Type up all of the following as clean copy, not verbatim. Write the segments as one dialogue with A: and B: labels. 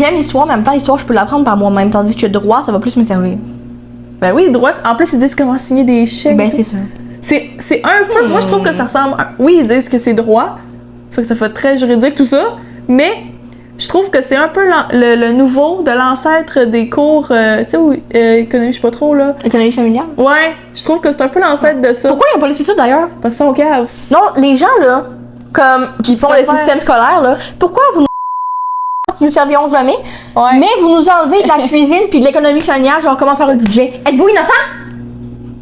A: j'aime l'histoire, mais en même temps, l'histoire, je peux l'apprendre par moi-même, tandis que droit, ça va plus me servir.
B: Ben oui, droit, en plus, ils disent comment signer des chèques.
A: Ben, c'est ça.
B: C'est un peu... Moi, je trouve que ça ressemble... Oui, ils disent que c'est droit. Fait que ça fait très juridique, tout ça. Mais je trouve que c'est un peu le nouveau de l'ancêtre des cours... tu sais, économie, je sais pas trop, là.
A: Économie familiale.
B: Ouais, je trouve que c'est un peu l'ancêtre de ça.
A: Pourquoi ils ont pas laissé ça, d'ailleurs?
B: Parce qu'ils sont caves.
A: Non, les gens, là, qui font le système scolaire, là, pourquoi vous nous serviront jamais, mais vous nous enlevez de la cuisine puis de l'économie familiale, genre comment faire le budget. Êtes-vous innocent?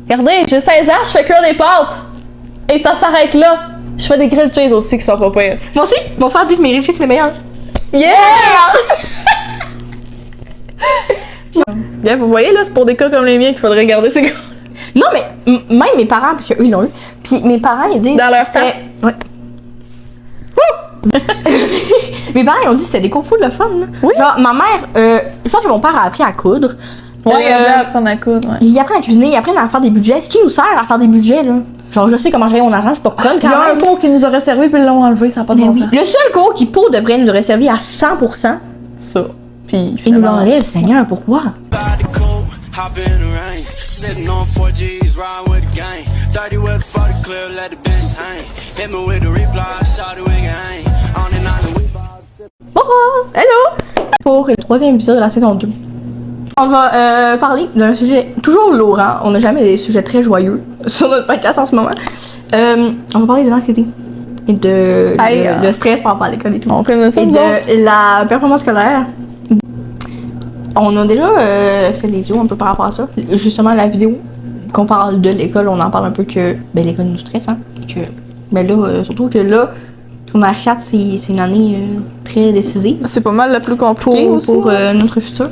B: Regardez, j'ai 16 ans, je fais cuire des pâtes. Et ça s'arrête là. Je fais des grilled cheese aussi qui sont pas pires.
A: Moi aussi, mon frère dit que mes grilled cheese c'est les meilleurs.
B: Yeah! Bien, vous voyez là, c'est pour des cas comme les miens qu'il faudrait garder ces gars.
A: Non, mais même mes parents, parce qu'eux ils l'ont eu, puis mes parents ils disent.
B: Dans leur temps.
A: Ouais. Mes parents ils ont dit que c'était des cours full de fun. Là.
B: Oui.
A: Genre, ma mère, je pense que mon père a appris à coudre.
B: Ouais, il avait à apprendre à coudre, ouais.
A: Il apprend à cuisiner, il apprend à faire des budgets. Ce qui nous sert à faire des budgets, là. Genre, je sais comment gérer mon argent, je suis pas conne quand
B: Il y a
A: même.
B: un cours qui nous aurait servi puis ils l'ont enlevé, ça n'a pas de bon sens.
A: Le seul cours qui, pour de vrai, nous aurait servi à 100%,
B: Ça. Puis
A: il nous l'enlève, Seigneur, pourquoi?
C: Hop in the range, sitting on 4Gs, riding with the gang. 30 with 40 clear, let the bench hang. Hit me with the reply, shot it, we can hang. On and on, we
A: Bonsoir! Hello! Pour le 3e épisode de la saison 2. On va parler d'un sujet toujours lourd, hein? On n'a jamais des sujets très joyeux sur notre podcast en ce moment. On va parler de l'anxiété et de le stress par rapport à l'école et tout.
B: On connaît ça,
A: Et
B: nous autres.
A: de la performance scolaire. On a déjà fait des vidéos un peu par rapport à ça. Justement, la vidéo qu'on parle de l'école, on en parle un peu que l'école nous stresse, hein. Et que, là, surtout que là, on a 4, c'est une année très décisive.
B: C'est pas mal le plus compliqué aussi.
A: Pour notre futur.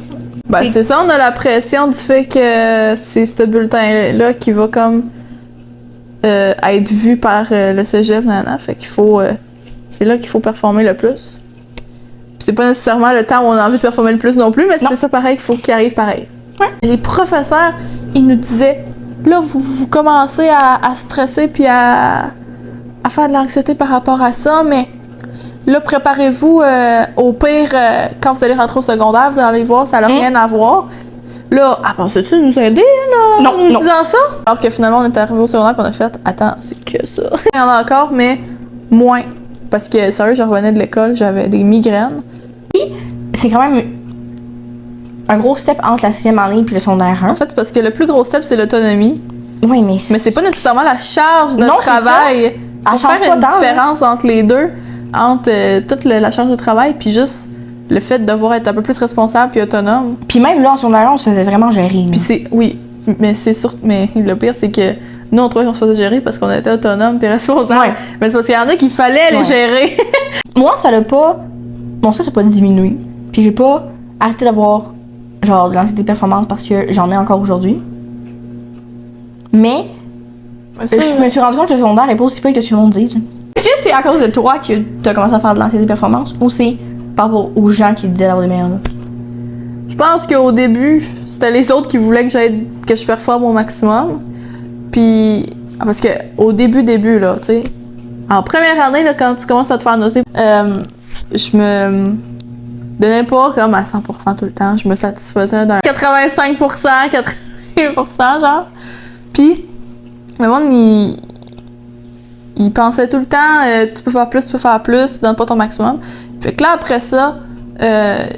B: Ben, c'est ça, on a la pression du fait que c'est ce bulletin-là qui va comme être vu par le cégep, nanana. Fait qu'il faut... c'est là qu'il faut performer le plus. Puis c'est pas nécessairement le temps où on a envie de performer le plus non plus, mais c'est ça pareil qu'il faut qu'il arrive pareil.
A: Ouais.
B: Les professeurs, ils nous disaient, là, vous commencez à stresser puis à faire de l'anxiété par rapport à ça, mais là, préparez-vous au pire, quand vous allez rentrer au secondaire, vous allez voir, ça n'a rien à voir. Là, pensais-tu nous aider, là, en nous disant ça? Alors que finalement, on est arrivé au secondaire et on a fait, attends, c'est que ça. Il y en a encore, mais moins. Parce que, sérieux, je revenais de l'école, j'avais des migraines.
A: Puis, c'est quand même un gros step entre la 6e année et le secondaire 1.
B: En fait, parce que le plus gros step, c'est l'autonomie.
A: Oui, mais
B: c'est pas nécessairement la charge de
A: Non, c'est
B: travail.
A: ça.
B: Faut faire une différence entre les deux, entre toute la charge de travail, puis juste le fait de devoir être un peu plus responsable puis autonome.
A: Puis même là, en secondaire 1, on se faisait vraiment gérer.
B: Puis c'est... Oui, mais c'est sûr... Mais le pire, c'est que nous, on trouvait qu'on se faisait gérer parce qu'on était autonome puis responsable.
A: Ouais.
B: Mais c'est parce qu'il y en a qu'il fallait les gérer.
A: Moi, ça l'a pas... Mon stress n'a pas diminué. Puis j'ai pas arrêté d'avoir, genre, de l'anxiété de performance parce que j'en ai encore aujourd'hui. Mais je me suis rendu compte que le secondaire est pas aussi pire que ce que le monde dit. Est-ce que c'est à cause de toi que t'as commencé à faire de l'anxiété de performance ou c'est par rapport aux gens qui disaient d'avoir des meilleures notes?
B: Je pense qu'au début, c'était les autres qui voulaient que je performe au maximum. Puis, parce que au début, là, tu sais, en première année, là, quand tu commences à te faire noter, je me donnais pas comme à 100% tout le temps. Je me satisfaisais d'un 85%, 80%, genre. Puis, le monde, il pensait tout le temps, tu peux faire plus, donne pas ton maximum. Fait que là, après ça,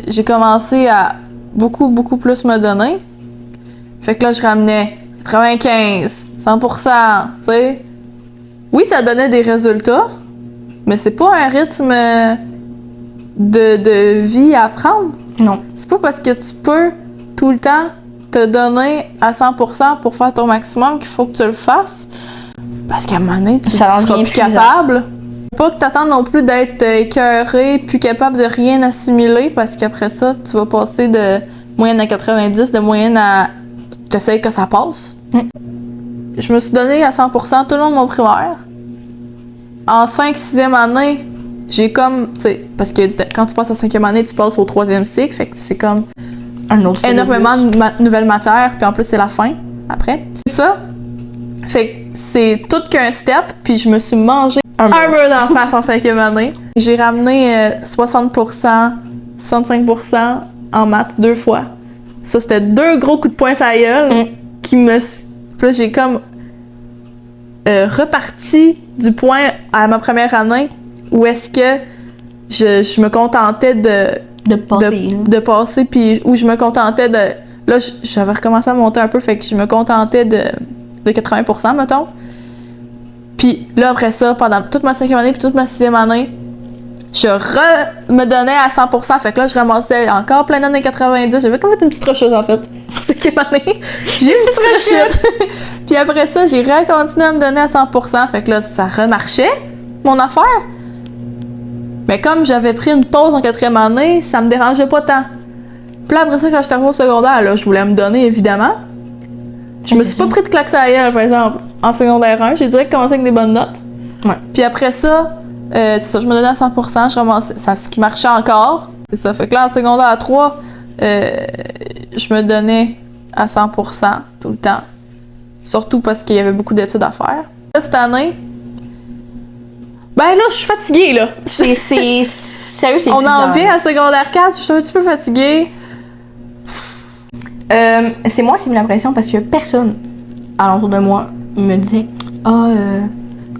B: j'ai commencé à beaucoup plus me donner. Fait que là, je ramenais 95, 100%, tu sais. Oui, ça donnait des résultats, mais c'est pas un rythme de vie à prendre.
A: Non.
B: C'est pas parce que tu peux tout le temps te donner à 100% pour faire ton maximum qu'il faut que tu le fasses. Parce qu'à un moment donné, tu seras plus capable. Pas que t'attendes non plus d'être écœuré, plus capable de rien assimiler, parce qu'après ça, tu vas passer de moyenne à 90, de moyenne à... T'essayes que ça passe. Je me suis donné à 100% tout le long de mon primaire. En 5-6e année, j'ai comme... Tu sais, parce que quand tu passes à 5e année, tu passes au 3e cycle, fait que c'est comme...
A: Un autre
B: énormément de nouvelles matières, puis en plus, c'est la fin, après. C'est ça. Fait que c'est tout qu'un step, puis je me suis mangé un mur d'en face en 5e année. J'ai ramené 60% 65% en maths 2 fois. Ça, c'était 2 gros coups de poing sur la gueule qui me... Puis là, j'ai comme reparti du point à ma première année où est-ce que je me contentais de passer, puis où je me contentais de... Là, j'avais recommencé à monter un peu, fait que je me contentais de 80%, mettons. Puis là, après ça, pendant toute ma 5e année puis toute ma 6e année, je me donnais à 100%. Fait que là, je ramassais encore plein d'années 90. J'avais comme fait une petite rechute, en fait. En 5e année, j'ai eu une petite rechute. Puis après ça, j'ai continué à me donner à 100%. Fait que là, ça remarchait, mon affaire. Mais comme j'avais pris une pause en 4e année, ça me dérangeait pas tant. Puis là, après ça, quand j'étais arrivée au secondaire, là, je voulais me donner, évidemment. Je me suis pas pris de claque à la gueule, par exemple, en secondaire 1. J'ai direct commencé avec des bonnes notes.
A: Ouais.
B: Puis après ça, c'est ça, je me donnais à 100%, je ramassais, ça, ce qui marchait encore. C'est ça. Fait que là, en secondaire 3, je me donnais à 100% tout le temps. Surtout parce qu'il y avait beaucoup d'études à faire. Là, cette année, ben là, je suis fatiguée, là.
A: C'est sérieux, c'est
B: On
A: épuisant.
B: en vient à secondaire 4, je suis un petit peu fatiguée.
A: C'est moi qui ai mis la pression parce que personne alentour de moi me disait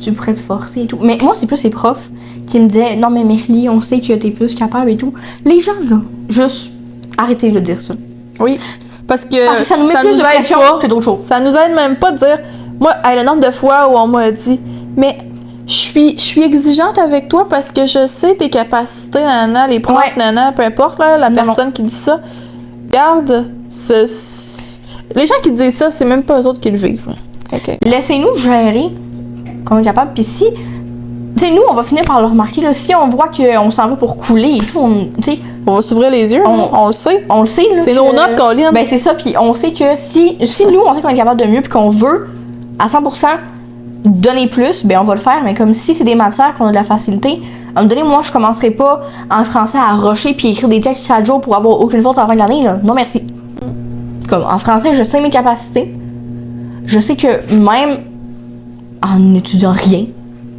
A: tu pourrais te forcer et tout. Mais moi, c'est plus les profs qui me disaient non, mais Merly, on sait que t'es plus capable et tout. Les gens, là, juste arrêtez de dire ça.
B: Oui. Parce que
A: ça nous met plus de pression que d'autres choses.
B: Ça nous aide même pas de dire. Moi, le nombre de fois où on m'a dit mais je suis exigeante avec toi parce que je sais tes capacités, nana, les profs, nana, peu importe, là, la personne qui dit ça. Regarde, les gens qui disent ça, c'est même pas eux autres qui le vivent. Okay.
A: Laissez-nous gérer qu'on est capable. Puis si, tu sais, nous, on va finir par le remarquer, là, si on voit qu'on s'en va pour couler et tout,
B: on va s'ouvrir les yeux, on le sait.
A: On le sait, là.
B: C'est nos notes, Colin.
A: Ben, c'est ça, puis on sait que si nous, on sait qu'on est capable de mieux puis qu'on veut, à 100%, donner plus, ben on va le faire. Mais comme si c'est des matières qu'on a de la facilité, à un moment donné, moi, je commencerai pas en français à rusher puis écrire des textes chaque jour pour avoir aucune faute à la fin de l'année, là. Non, merci. Comme en français, je sais mes capacités. Je sais que même en n'étudiant rien,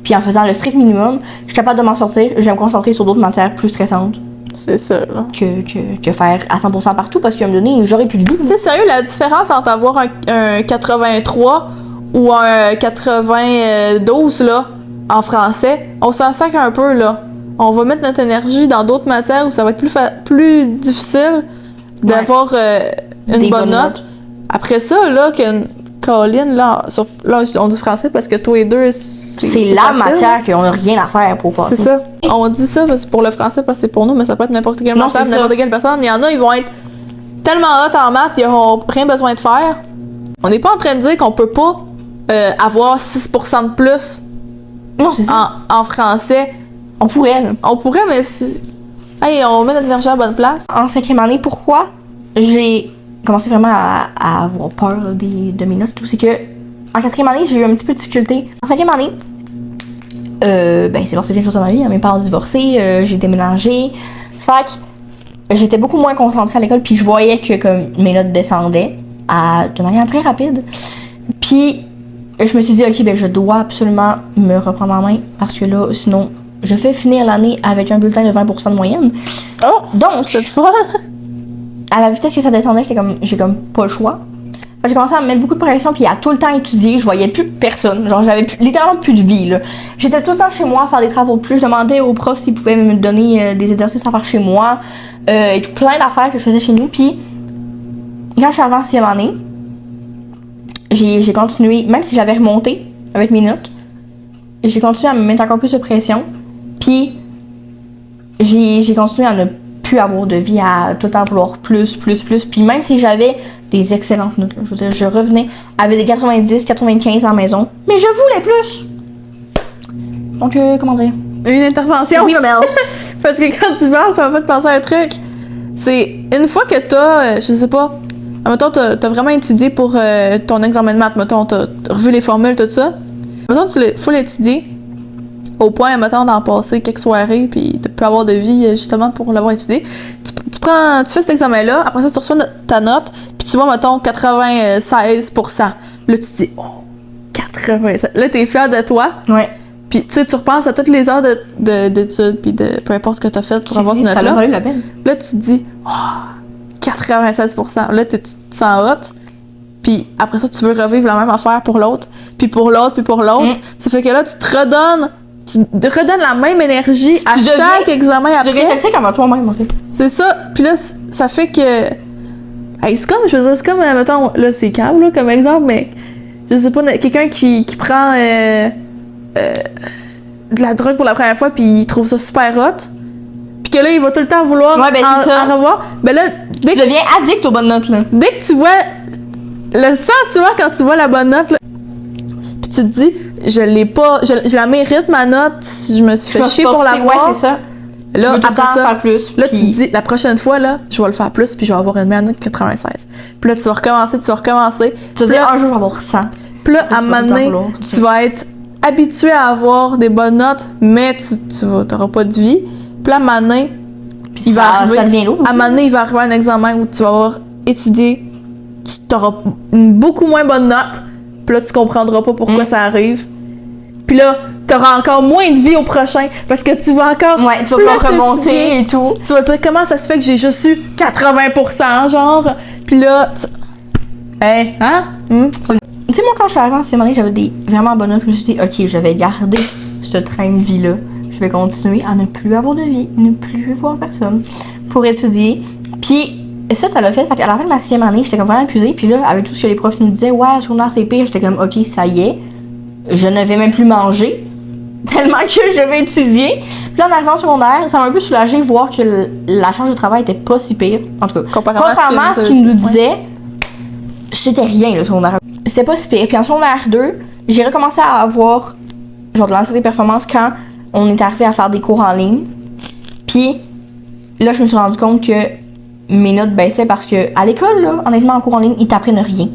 A: puis en faisant le strict minimum, je suis capable de m'en sortir. Je vais me concentrer sur d'autres matières plus stressantes.
B: C'est ça, là.
A: Que faire à 100% partout, parce qu'à un moment donné, j'aurais plus de vie.
B: Tu sais, sérieux, la différence entre avoir un 83 ou un 92, là, en français, on s'en sac un peu, là. On va mettre notre énergie dans d'autres matières où ça va être plus difficile d'avoir une bonne note. Après ça, là, Colin, là, on dit français parce que toi et deux,
A: c'est la facile, matière qu'on n'a rien à faire pour passer.
B: C'est ça. On dit ça pour le français parce que c'est pour nous, mais ça peut être n'importe quelle matière, n'importe quelle personne. Il y en a, ils vont être tellement hot en maths, ils n'auront rien besoin de faire. On n'est pas en train de dire qu'on peut pas avoir 6% de plus en français.
A: On pourrait, là.
B: On pourrait, mais hey, on met notre énergie à la bonne place.
A: En 5e année, pourquoi j'ai commencé vraiment à avoir peur de mes notes et tout, c'est que en 4e année, j'ai eu un petit peu de difficulté. En 5e année, ben c'est passé plein de choses dans ma vie. Mes parents ont divorcé, j'ai déménagé. Fait que j'étais beaucoup moins concentrée à l'école, puis je voyais que comme mes notes descendaient de manière très rapide. Puis je me suis dit, ok, ben je dois absolument me reprendre en main, parce que là, sinon, je fais finir l'année avec un bulletin de 20% de moyenne.
B: Oh!
A: Donc, cette fois, à la vitesse que ça descendait, j'ai comme pas le choix. J'ai commencé à me mettre beaucoup de pression, puis à tout le temps étudier. Je voyais plus personne. Genre, j'avais littéralement plus de vie, là. J'étais tout le temps chez moi à faire des travaux de plus. Je demandais aux profs s'ils pouvaient me donner des exercices à faire chez moi. Et tout plein d'affaires que je faisais chez nous. Puis, quand je suis arrivée en 6e année, j'ai continué, même si j'avais remonté avec mes notes, j'ai continué à me mettre encore plus de pression. Puis, j'ai continué à ne plus avoir de vie, à tout le temps vouloir plus. Puis même si j'avais des excellentes notes, là, je veux dire, je revenais avec des 90, 95 à la maison, mais je voulais plus. Donc, comment dire?
B: Une intervention?
A: Oui, Mel.
B: Parce que quand tu parles, ça m'a fait penser à un truc. C'est une fois que t'as, je sais pas, mettons, t'as vraiment étudié pour ton examen de maths, mettons, t'as revu les formules, tout ça. Mettons, faut l'étudier au point, mettons, d'en passer quelques soirées, puis de plus avoir de vie, justement, pour l'avoir étudié. Tu fais cet examen-là, après ça, tu reçois ta note, puis tu vois, mettons, 96%. Là, tu te dis, oh, 96%. Là, t'es fier de toi.
A: Ouais.
B: Puis, tu sais, tu repenses à toutes les heures d'études, puis de peu importe ce que t'as fait pour avoir cette
A: ça
B: note-là.
A: a valu la peine.
B: Là, tu te dis, 96%. Là, tu te sens hot. Puis après ça, tu veux revivre la même affaire pour l'autre, puis pour l'autre, puis pour l'autre. Ça fait que là, tu te redonnes la même énergie à chaque examen après.
A: Tu deviens toxique envers toi-même, en fait.
B: C'est ça. Puis là, ça fait que... Hey, c'est comme, je veux dire, c'est comme, mettons, là, c'est câble, là, comme exemple, mais je sais pas, quelqu'un qui prend de la drogue pour la première fois, puis il trouve ça super hot, puis que là, il va tout le temps vouloir en revoir. Ben là,
A: Tu deviens addict aux bonnes notes, là.
B: dès que tu vois le sentiment quand tu vois la bonne note, là, puis tu te dis, je l'ai pas, je la mérite, ma note, je me suis fait chier pour l'avoir.
A: Ouais, c'est ça.
B: Là,
A: tu veux tout le
B: après
A: temps
B: ça,
A: faire plus.
B: là, tu te dis, la prochaine fois, là, je vais le faire plus, puis je vais avoir une meilleure note que 96. Puis là, tu vas recommencer.
A: Tu vas dire, un jour, je vais avoir 100.
B: Puis là, à un moment donné, tu vas être habitué à avoir des bonnes notes, mais tu n'auras pas de vie. Puis là, à un moment donné, il va arriver un examen où tu vas avoir étudié, tu auras une beaucoup moins bonne note, puis là, tu comprendras pas pourquoi ça arrive. Puis là, tu auras encore moins de vie au prochain, parce que tu vas encore
A: tu vas pas remonter et tout.
B: Tu vas dire, comment ça se fait que j'ai juste eu 80%, genre? Puis là, Hey, hein?
A: Tu sais, moi, quand je suis arrivée en sixième année, j'avais des vraiment bonnes notes. Je me suis dit, OK, je vais garder ce train de vie-là. Je vais continuer à ne plus avoir de vie, ne plus voir personne pour étudier. Puis ça l'a fait. Fait qu'à la fin de ma sixième année, j'étais comme vraiment épuisée. Puis là, avec tout ce que les profs nous disaient, ouais, secondaire, c'est pire, j'étais comme, OK, ça y est. Je ne vais même plus manger. Tellement que je vais étudier. Puis là, en arrivant au secondaire, ça m'a un peu soulagée de voir que la charge de travail était pas si pire. En tout cas, contrairement à ce qu'ils nous disaient, c'était rien le secondaire. C'était pas si pire. Puis en secondaire 2, j'ai recommencé à avoir genre de l'anxiété performance quand on est arrivé à faire des cours en ligne. Puis là, je me suis rendu compte que mes notes baissaient parce que à l'école, là, honnêtement, en cours en ligne, ils t'apprennent rien.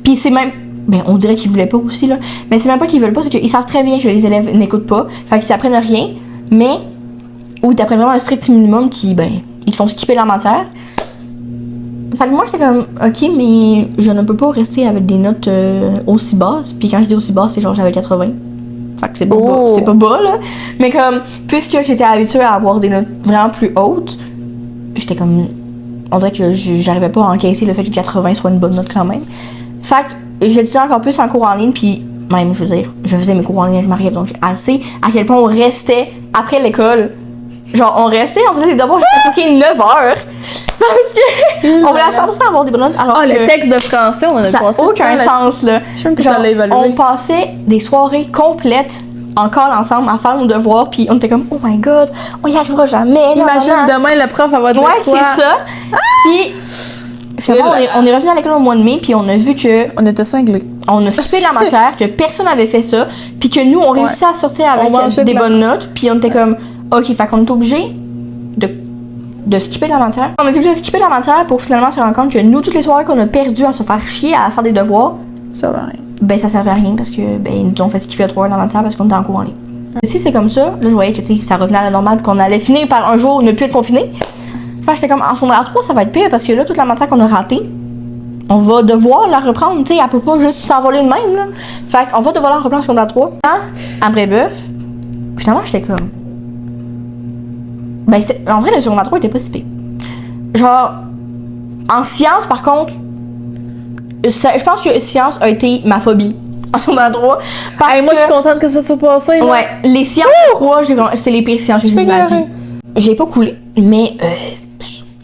A: Puis c'est même... Ben, on dirait qu'ils voulaient pas aussi, là. Mais c'est même pas qu'ils veulent pas, c'est qu'ils savent très bien que les élèves n'écoutent pas. Fait qu'ils t'apprennent rien, mais... Ou ils t'apprennent vraiment un strict minimum qui, ben... Ils te font skipper la matière. Fait que moi, j'étais comme... OK, mais je ne peux pas rester avec des notes aussi basses. Puis quand je dis aussi basses, c'est genre j'avais 80. Fait que c'est pas bas. C'est pas bas, là. Mais comme... Puisque j'étais habituée à avoir des notes vraiment plus hautes, j'étais comme... On dirait que j'arrivais pas à encaisser le fait que 80 soit une bonne note quand même. Fait que... J'étudiais encore plus en cours en ligne, puis même, je veux dire, je faisais mes cours en ligne, je m'arrivais donc assez à quel point on restait après l'école. Genre, on restait, on faisait des devoirs jusqu'à 9 heures. Parce que on voulait à 100% avoir des bonnes notes. Alors que
B: le texte de français, on en a
A: ça
B: passé.
A: Ça n'a aucun sens, là.
B: Je sais même que ça l'a évalué.
A: On passait des soirées complètes encore ensemble à faire nos devoirs, puis on était comme, oh my god, on y arrivera jamais.
B: Imagine demain, le prof, elle va dire
A: ouais, c'est ça. Puis... Finalement, on est revenu à l'école au mois de mai, puis on a vu que...
B: On était cinglés.
A: On a skippé la matière, que personne n'avait fait ça, puis que nous, on réussit à sortir avec des bonnes notes, puis on était comme, OK, fait qu'on est obligé de skipper la matière. On est obligé de skipper la matière pour finalement se rendre compte que nous, toutes les soirées qu'on a perdues à se faire chier, à faire des devoirs,
B: ça servait à rien.
A: Ben, ça servait à rien, parce que, ben, ils nous ont fait skipper à 3 heures la matière parce qu'on était en cours en ligne. Si c'est comme ça, là, je voyais que, tu sais, ça revenait à la normale, qu'on allait finir par un jour ne plus être confiné. Fait que j'étais comme, en secondaire 3, ça va être pire parce que là, toute la matière qu'on a ratée, on va devoir la reprendre, tu sais, elle peut pas juste s'envoler de même, là. Fait qu'on va devoir la reprendre en secondaire 3. À Brébeuf, finalement, j'étais comme... Ben, en vrai, le secondaire 3 était pas si pire. Genre, en sciences, par contre, je pense que sciences a été ma phobie en secondaire 3. Parce
B: moi, je suis contente que ça soit passé, là.
A: Ouais, les sciences 3, c'est les pires sciences que j'ai vues de ma vie. J'ai pas coulé, mais...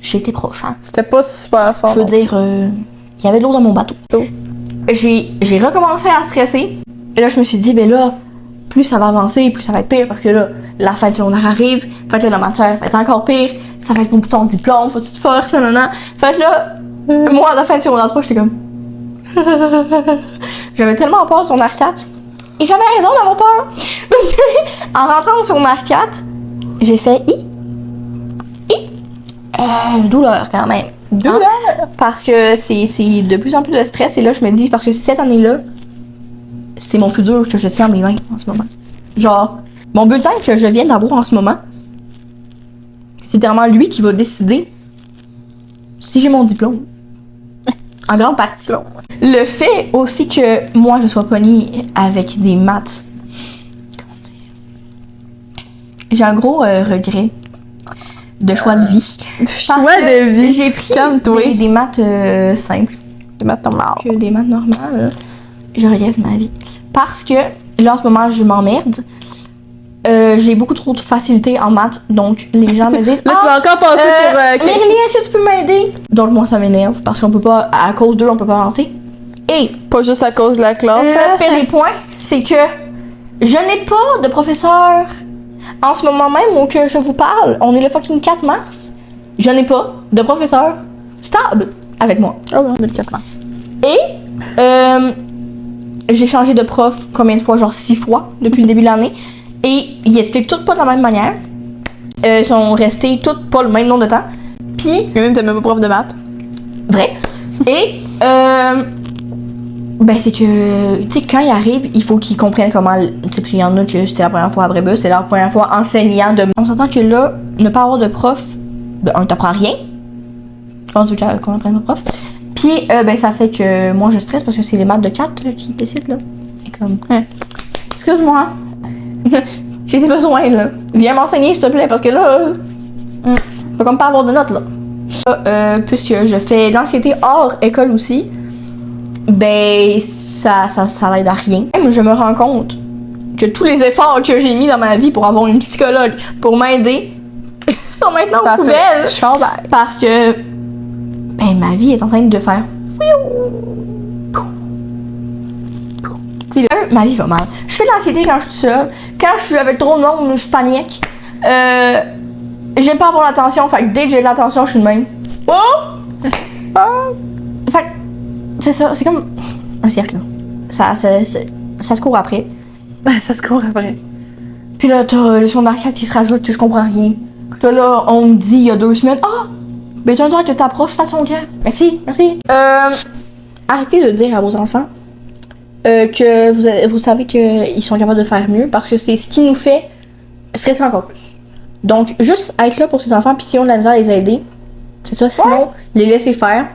A: J'étais proche, hein.
B: C'était pas super fort.
A: Je veux dire, il y avait de l'eau dans mon bateau. J'ai recommencé à stresser. Et là, je me suis dit, ben là, plus ça va avancer, plus ça va être pire. Parce que là, la fin de secondaire arrive. Fait que là, la matière va être encore pire. Ça va être mon bouton diplôme, faut que tu te forces, non. Fait que là, moi, à la fin de secondaire 3, j'étais comme... J'avais tellement peur de secondaire 4. Et j'avais raison d'avoir peur. En rentrant au secondaire 4, j'ai fait douleur quand même.
B: Douleur!
A: Hein? Parce que c'est de plus en plus de stress. Et là, je me dis, parce que cette année-là, c'est mon futur que je tiens dans mes mains en ce moment. Genre, mon bulletin que je viens d'avoir en ce moment, c'est vraiment lui qui va décider si j'ai mon diplôme. En grande partie. Le fait aussi que moi, je sois pognée avec des maths, comment dire, j'ai un gros regret de choix de vie.
B: Choix
A: Parce que
B: de vie.
A: J'ai pris
B: Calme-toi.
A: des maths simples
B: Des maths normales.
A: que des maths normales. Je regrette ma vie. Parce que là, en ce moment, je m'emmerde. J'ai beaucoup trop de facilité en maths, donc les gens me disent
B: Là, tu vas encore passer pour...
A: Marylie, est-ce que tu peux m'aider? Donc moi, ça m'énerve parce qu'on peut pas, à cause d'eux, on peut pas avancer. Et
B: Pas juste à cause de la classe.
A: le pire des points, c'est que je n'ai pas de professeur. En ce moment même où que je vous parle, on est le fucking 4 mars. Je n'ai pas de professeur stable avec moi.
B: Ah oui, on est le 4 mars.
A: Et j'ai changé de prof combien de fois? Genre 6 fois depuis le début de l'année. Et ils expliquent toutes pas de la même manière. Ils sont restés toutes pas le même nombre de temps. Puis,
B: Une, t'es même pas prof de maths.
A: vrai. Et, ben c'est que, tu sais, quand ils arrivent, il faut qu'ils comprennent comment, tu sais, puis il y en a que c'était la première fois à Brébeuf, c'est leur première fois enseignant de... On s'entend que là, ne pas avoir de prof, ben, on t'apprend rien. Quand tu veux qu'on apprenne de prof. Puis, ben ça fait que moi, je stresse parce que c'est les maths de 4 là, qui décident, là. Et comme, excuse-moi, j'ai des besoins, là. Viens m'enseigner, s'il te plaît, parce que là, je peux comme pas avoir de notes, là. Puisque je fais de l'anxiété hors école aussi, ben ça l'aide à rien. Même je me rends compte que tous les efforts que j'ai mis dans ma vie pour avoir une psychologue pour m'aider sont maintenant
B: Ça
A: aux poubelles.
B: fait chambaille.
A: Parce que ben ma vie est en train de faire. Ma vie va mal. Je fais de l'anxiété quand je suis seule. Quand je suis avec trop de monde, je panique. J'aime pas avoir l'attention, fait que dès que j'ai de l'attention, je suis de même. Oh! Fait que, c'est ça, c'est comme un cercle. Ça se court après.
B: Ça se court après.
A: Puis là, t'as le son d'arcade qui se rajoute, que je comprends rien. Puis là, on me dit il y a 2 semaines, ben tu vas dire que ta prof, c'est à son camp. Merci. Arrêtez de dire à vos enfants que vous savez qu'ils sont capables de faire mieux parce que c'est ce qui nous fait stresser encore plus. Donc, juste être là pour ces enfants, puis si on a de la misère à les aider, c'est ça, sinon, les laisser faire.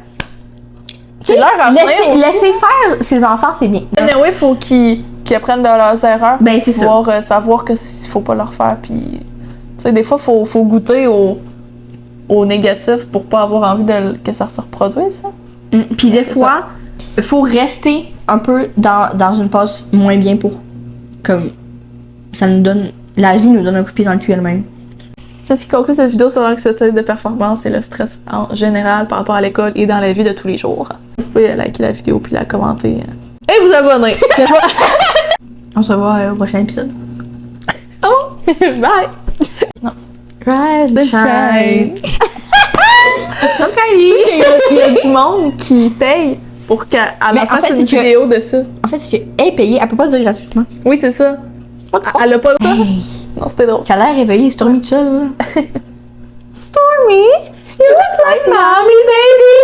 B: C'est leur avenir aussi.
A: Laisser faire ces enfants, c'est bien.
B: Anyway, faut qu'ils apprennent de leurs erreurs.
A: Ben, c'est ça.
B: Pouvoir savoir que faut pas leur faire. Puis, tu sais, des fois, faut goûter au négatif pour pas avoir envie que ça se reproduise. Ça.
A: Puis des fois, il faut rester un peu dans une passe moins bien pour comme ça nous donne la vie nous donne un coup de pied dans le cul elle-même.
B: C'est ce qui conclut cette vidéo sur l'anxiété de performance et le stress en général par rapport à l'école et dans la vie de tous les jours. Vous pouvez liker la vidéo puis la commenter et vous abonner.
A: On se revoit au prochain épisode.
B: Bye!
A: Rise and shine. Comme Kylie.
B: Il y a du monde qui paye pour qu'à la
A: en
B: fin
A: fait,
B: une
A: c'est que-
B: vidéo de ça.
A: En fait, c'est qu'elle est payée, elle peut pas se dire gratuitement.
B: Oui, c'est ça. Elle a pas ça.
A: Hey,
B: Non, c'était drôle.
A: qu'elle a l'air réveillée, Stormy tout seul.
B: Stormy, you look like mommy, baby!